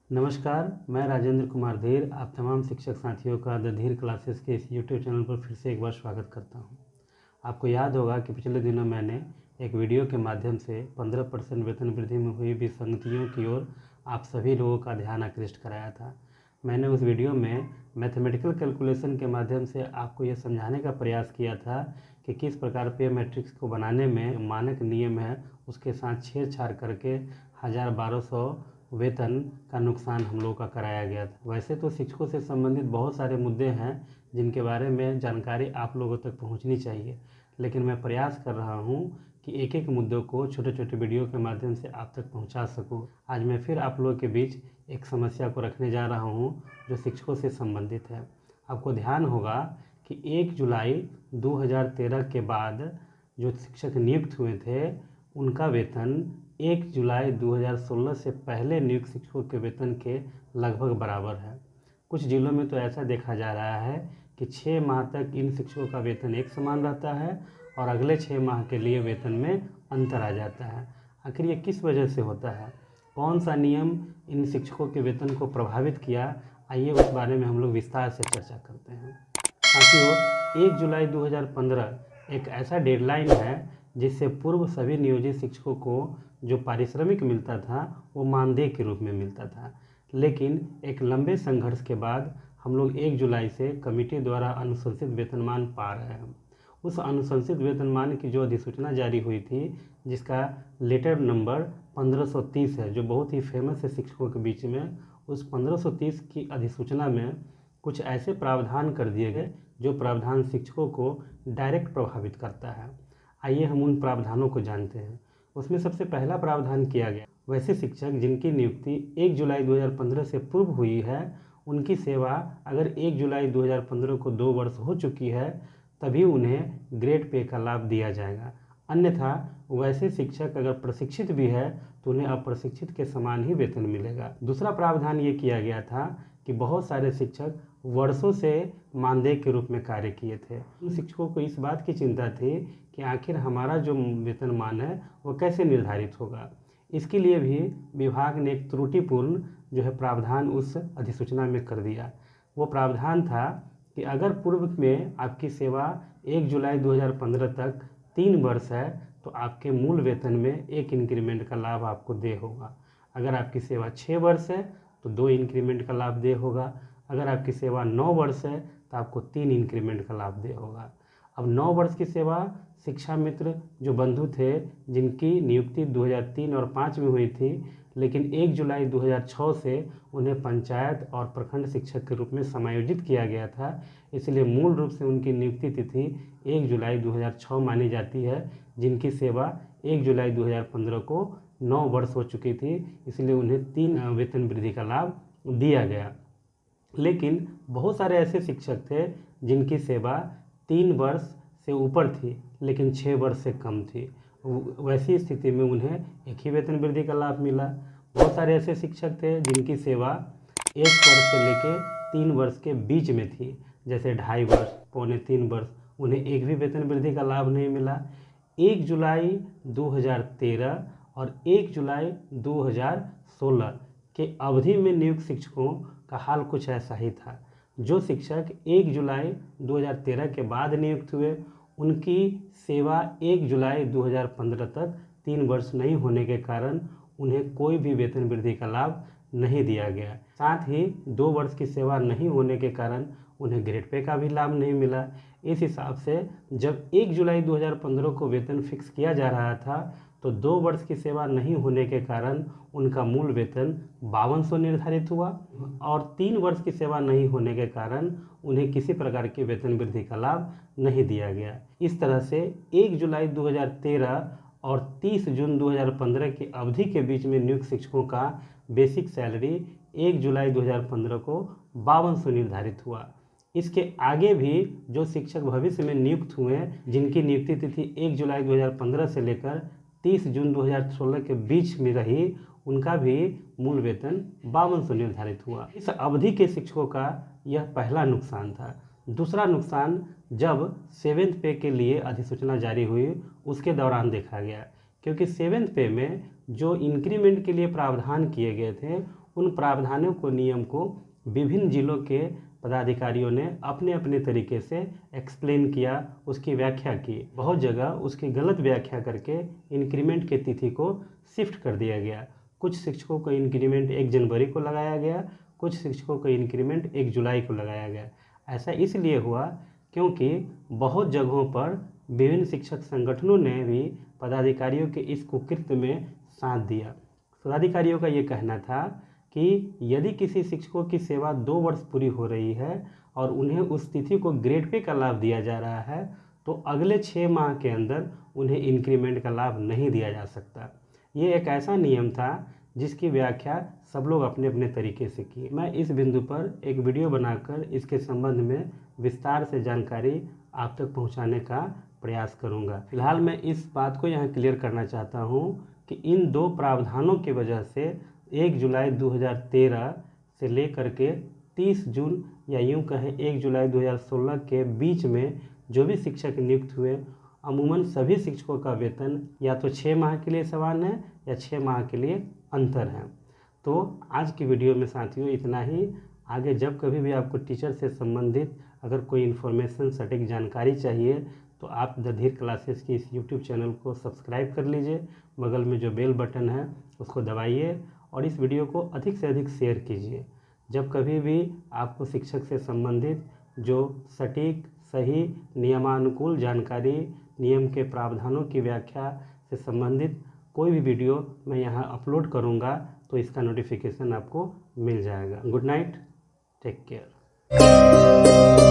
नमस्कार, मैं राजेंद्र कुमार धीर आप तमाम शिक्षक साथियों का द धीर क्लासेस के इस यूट्यूब चैनल पर फिर से एक बार स्वागत करता हूं। आपको याद होगा कि पिछले दिनों मैंने एक वीडियो के माध्यम से 15% वेतन वृद्धि में हुई विसंगतियों की ओर आप सभी लोगों का ध्यान आकृष्ट कराया था। मैंने उस वीडियो में मैथमेटिकल कैलकुलेशन के माध्यम से आपको ये समझाने का प्रयास किया था कि किस प्रकार पे मैट्रिक्स को बनाने में मानक नियम है उसके साथ छेड़छाड़ करके 1200 वेतन का नुकसान हम लोगों का कराया गया था। वैसे तो शिक्षकों से संबंधित बहुत सारे मुद्दे हैं जिनके बारे में जानकारी आप लोगों तक पहुंचनी चाहिए, लेकिन मैं प्रयास कर रहा हूं कि एक एक मुद्दों को छोटे छोटे वीडियो के माध्यम से आप तक पहुंचा सकूं। आज मैं फिर आप लोगों के बीच एक समस्या को रखने जा रहा हूं जो शिक्षकों से संबंधित है। आपको ध्यान होगा कि 1 जुलाई 2013 के बाद जो शिक्षक नियुक्त हुए थे उनका वेतन 1 जुलाई 2016 से पहले नियुक्त शिक्षकों के वेतन के लगभग बराबर है। कुछ जिलों में तो ऐसा देखा जा रहा है कि 6 माह तक इन शिक्षकों का वेतन एक समान रहता है और अगले 6 माह के लिए वेतन में अंतर आ जाता है। आखिर ये किस वजह से होता है? कौन सा नियम इन शिक्षकों के वेतन को प्रभावित किया? आइए उस बारे में हम लोग विस्तार से चर्चा करते हैं। साथियों, 1 जुलाई 2015 एक ऐसा डेडलाइन है जिससे पूर्व सभी नियोजित शिक्षकों को जो पारिश्रमिक मिलता था वो मानदेय के रूप में मिलता था, लेकिन एक लंबे संघर्ष के बाद हम लोग 1 जुलाई से कमेटी द्वारा अनुशंसित वेतनमान पा रहे हैं। उस अनुशंसित वेतनमान की जो अधिसूचना जारी हुई थी जिसका लेटर नंबर 1530 है, जो बहुत ही फेमस है शिक्षकों के बीच में, उस 1530 की अधिसूचना में कुछ ऐसे प्रावधान कर दिए गए जो प्रावधान शिक्षकों को डायरेक्ट प्रभावित करता है। आइए हम उन प्रावधानों को जानते हैं। उसमें सबसे पहला प्रावधान किया गया, वैसे शिक्षक जिनकी नियुक्ति 1 जुलाई 2015 से पूर्व हुई है उनकी सेवा अगर 1 जुलाई 2015 को 2 वर्ष हो चुकी है तभी उन्हें ग्रेड पे का लाभ दिया जाएगा। अन्यथा वैसे शिक्षक अगर प्रशिक्षित भी है तो उन्हें अप्रशिक्षित के समान ही वेतन मिलेगा। दूसरा प्रावधान ये किया गया था कि बहुत सारे शिक्षक वर्षों से मानदेय के रूप में कार्य किए थे। उन शिक्षकों को इस बात की चिंता थी कि आखिर हमारा जो वेतनमान है वो कैसे निर्धारित होगा। इसके लिए भी विभाग ने एक त्रुटिपूर्ण जो है प्रावधान उस अधिसूचना में कर दिया। वो प्रावधान था कि अगर पूर्व में आपकी सेवा 1 जुलाई 2015 तक 3 वर्ष है तो आपके मूल वेतन में 1 इंक्रीमेंट का लाभ आपको दे होगा। अगर आपकी सेवा 6 वर्ष है तो 2 इंक्रीमेंट का लाभ दे होगा। अगर आपकी सेवा 9 वर्ष है तो आपको 3 इंक्रीमेंट का लाभ दे होगा। अब 9 वर्ष की सेवा शिक्षा मित्र जो बंधु थे जिनकी नियुक्ति 2003 और 5 में हुई थी, लेकिन 1 जुलाई 2006 से उन्हें पंचायत और प्रखंड शिक्षक के रूप में समायोजित किया गया था, इसलिए मूल रूप से उनकी नियुक्ति तिथि 1 जुलाई 2006 मानी जाती है। जिनकी सेवा 1 जुलाई 2015 को 9 वर्ष हो चुकी थी, इसलिए उन्हें 3 वेतन वृद्धि का लाभ दिया गया। लेकिन बहुत सारे ऐसे शिक्षक थे जिनकी सेवा 3 वर्ष से ऊपर थी लेकिन 6 वर्ष से कम थी। वैसी स्थिति में उन्हें एक ही वेतन वृद्धि का लाभ मिला। बहुत सारे ऐसे शिक्षक थे जिनकी सेवा 1 वर्ष से लेकर 3 वर्ष के बीच में थी, जैसे 2.5 वर्ष, पौने 3 वर्ष, उन्हें एक भी वेतन वृद्धि का लाभ नहीं मिला। 1 जुलाई 2013 और 1 जुलाई 2016 के अवधि में नियुक्त शिक्षकों का हाल कुछ ऐसा ही था। जो शिक्षक 1 जुलाई 2013 के बाद नियुक्त हुए उनकी सेवा 1 जुलाई 2015 तक 3 वर्ष नहीं होने के कारण उन्हें कोई भी वेतन वृद्धि का लाभ नहीं दिया गया। साथ ही 2 वर्ष की सेवा नहीं होने के कारण उन्हें ग्रेड पे का भी लाभ नहीं मिला। इस हिसाब से जब 1 जुलाई 2015 को वेतन फिक्स किया जा रहा था तो 2 वर्ष की सेवा नहीं होने के कारण उनका मूल वेतन 5200 निर्धारित हुआ और 3 वर्ष की सेवा नहीं होने के कारण उन्हें किसी प्रकार की वेतन वृद्धि का लाभ नहीं दिया गया। इस तरह से 1 जुलाई 2013 और 30 जून 2015 की अवधि के बीच में नियुक्त शिक्षकों का बेसिक सैलरी 1 जुलाई 2015 को 5200 निर्धारित हुआ। इसके आगे भी जो शिक्षक भविष्य में नियुक्त हुए जिनकी नियुक्ति तिथि 1 जुलाई 2015 से लेकर 30 जून 2016 के बीच में रही, उनका भी मूल वेतन 5200 निर्धारित हुआ। इस अवधि के शिक्षकों का यह पहला नुकसान था। दूसरा नुकसान जब 7th पे के लिए अधिसूचना जारी हुई उसके दौरान देखा गया, क्योंकि 7th पे में जो इंक्रीमेंट के लिए प्रावधान किए गए थे उन प्रावधानों को, नियम को विभिन्न जिलों के पदाधिकारियों ने अपने अपने तरीके से एक्सप्लेन किया, उसकी व्याख्या की। बहुत जगह उसकी गलत व्याख्या करके इंक्रीमेंट की तिथि को शिफ्ट कर दिया गया। कुछ शिक्षकों को इंक्रीमेंट 1 जनवरी को लगाया गया, कुछ शिक्षकों को इंक्रीमेंट 1 जुलाई को लगाया गया। ऐसा इसलिए हुआ क्योंकि बहुत जगहों पर विभिन्न शिक्षक संगठनों ने भी पदाधिकारियों के इस कुकृत्य में साथ दिया। पदाधिकारियों का ये कहना था कि यदि किसी शिक्षकों की सेवा 2 वर्ष पूरी हो रही है और उन्हें उस तिथि को ग्रेड पे का लाभ दिया जा रहा है, तो अगले 6 माह के अंदर उन्हें इंक्रीमेंट का लाभ नहीं दिया जा सकता। ये एक ऐसा नियम था जिसकी व्याख्या सब लोग अपने अपने तरीके से किए। मैं इस बिंदु पर एक वीडियो बनाकर इसके संबंध में विस्तार से जानकारी आप तक पहुंचाने का प्रयास करूंगा। फिलहाल मैं इस बात को यहाँ क्लियर करना चाहता हूँ कि इन 2 प्रावधानों की वजह से 1 जुलाई 2013 से लेकर के 30 जून या यूँ कहें 1 जुलाई 2016 के बीच में जो भी शिक्षक नियुक्त हुए, अमूमन सभी शिक्षकों का वेतन या तो 6 माह के लिए समान है या 6 माह के लिए अंतर है। तो आज की वीडियो में साथियों इतना ही। आगे जब कभी भी आपको टीचर से संबंधित अगर कोई इन्फॉर्मेशन, सटीक जानकारी चाहिए तो आप द धीर क्लासेस की इस यूट्यूब चैनल को सब्सक्राइब कर लीजिए। बगल में जो बेल बटन है उसको दबाइए और इस वीडियो को अधिक से अधिक शेयर कीजिए। जब कभी भी आपको शिक्षक से संबंधित जो सटीक, सही, नियमानुकूल जानकारी, नियम के प्रावधानों की व्याख्या से संबंधित कोई भी वीडियो मैं यहाँ अपलोड करूँगा तो इसका नोटिफिकेशन आपको मिल जाएगा। Good night, take care.